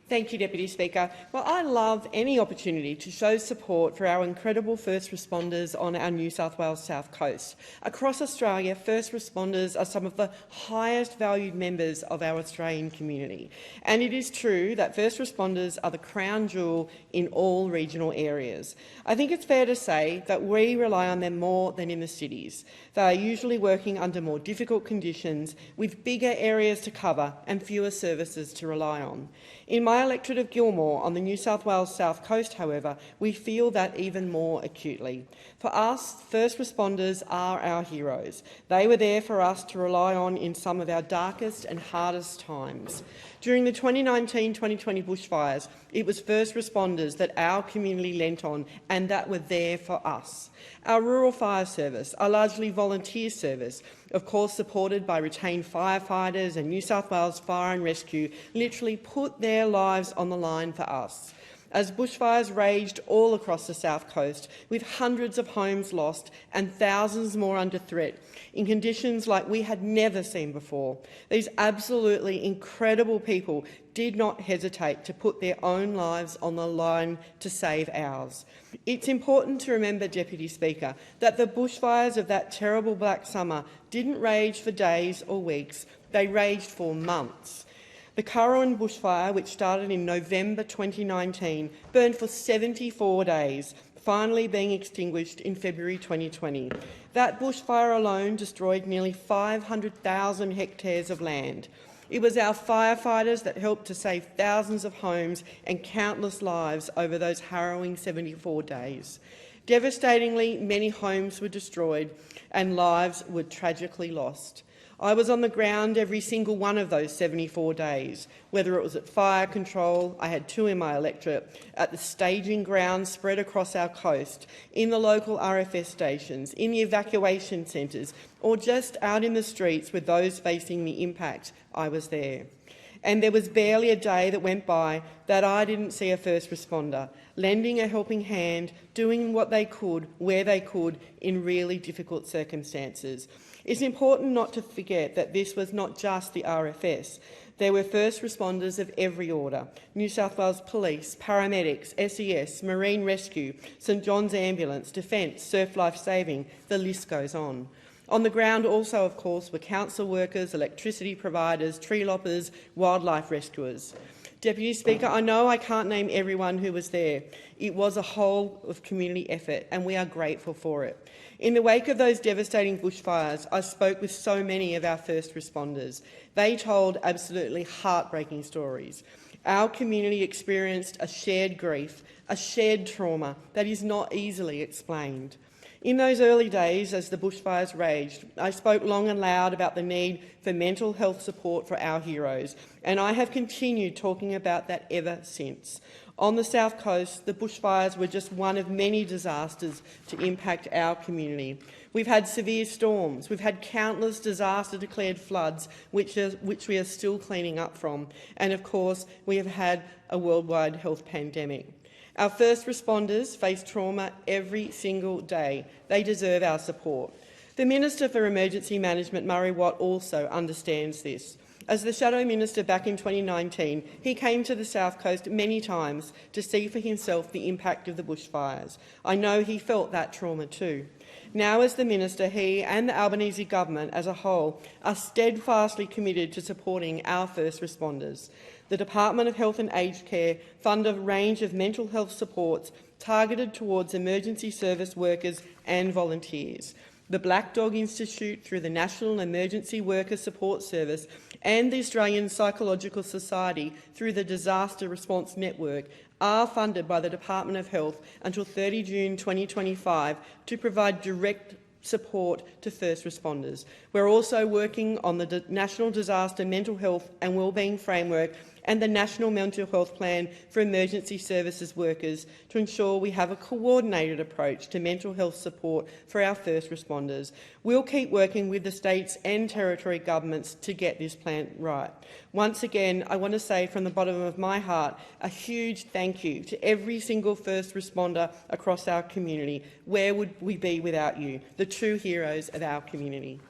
Thank you, Deputy Speaker. Well, I love any opportunity to show support for our incredible first responders on our New South Wales South Coast. Across Australia, first responders are some of the highest valued members of our Australian community. And it is true that first responders are the crown jewel in all regional areas. I think it's fair to say that we rely on them more than in the cities. They are usually working under more difficult conditions, with bigger areas to cover and fewer services to rely on. In my electorate of Gilmore on the New South Wales South Coast, however, we feel that even more acutely. For us, first responders are our heroes. They were there for us to rely on in some of our darkest and hardest times. During the 2019-2020 bushfires, it was first responders that our community lent on and that were there for us. Our rural fire service, a largely volunteer service, of course supported by retained firefighters and New South Wales Fire and Rescue, literally put their lives on the line for us. As bushfires raged all across the South Coast, with hundreds of homes lost and thousands more under threat, in conditions like we had never seen before, these absolutely incredible people did not hesitate to put their own lives on the line to save ours. It's important to remember, Deputy Speaker, that the bushfires of that terrible black summer didn't rage for days or weeks, they raged for months. The Currowan bushfire, which started in November 2019, burned for 74 days, finally being extinguished in February 2020. That bushfire alone destroyed nearly 500,000 hectares of land. It was our firefighters that helped to save thousands of homes and countless lives over those harrowing 74 days. Devastatingly, many homes were destroyed and lives were tragically lost. I was on the ground every single one of those 74 days, whether it was at fire control — I had 2 in my electorate — at the staging grounds spread across our coast, in the local RFS stations, in the evacuation centres, or just out in the streets with those facing the impact. I was there. And there was barely a day that went by that I didn't see a first responder lending a helping hand, doing what they could, where they could, in really difficult circumstances. It's important not to forget that this was not just the RFS. There were first responders of every order: New South Wales Police, paramedics, SES, Marine Rescue, St John's Ambulance, Defence, Surf Life Saving, the list goes on. On the ground also, of course, were council workers, electricity providers, tree loppers, wildlife rescuers. Deputy Speaker, I know I can't name everyone who was there. It was a whole of community effort, and we are grateful for it. In the wake of those devastating bushfires, I spoke with so many of our first responders. They told absolutely heartbreaking stories. Our community experienced a shared grief, a shared trauma that is not easily explained. In those early days, as the bushfires raged, I spoke long and loud about the need for mental health support for our heroes, and I have continued talking about that ever since. On the South Coast, the bushfires were just one of many disasters to impact our community. We've had severe storms, we've had countless disaster-declared floods, which we are still cleaning up from, and of course we have had a worldwide health pandemic. Our first responders face trauma every single day. They deserve our support. The Minister for Emergency Management, Murray Watt, also understands this. As the Shadow Minister back in 2019, he came to the South Coast many times to see for himself the impact of the bushfires. I know he felt that trauma too. Now, as the Minister, he and the Albanese government as a whole are steadfastly committed to supporting our first responders. The Department of Health and Aged Care fund a range of mental health supports targeted towards emergency service workers and volunteers. The Black Dog Institute, through the National Emergency Worker Support Service, and the Australian Psychological Society, through the Disaster Response Network, are funded by the Department of Health until 30 June 2025 to provide direct support to first responders. We're also working on the National Disaster Mental Health and Wellbeing Framework and the National Mental Health Plan for Emergency Services Workers to ensure we have a coordinated approach to mental health support for our first responders. We'll keep working with the states and territory governments to get this plan right. Once again, I want to say from the bottom of my heart a huge thank you to every single first responder across our community. Where would we be without you, the true heroes of our community?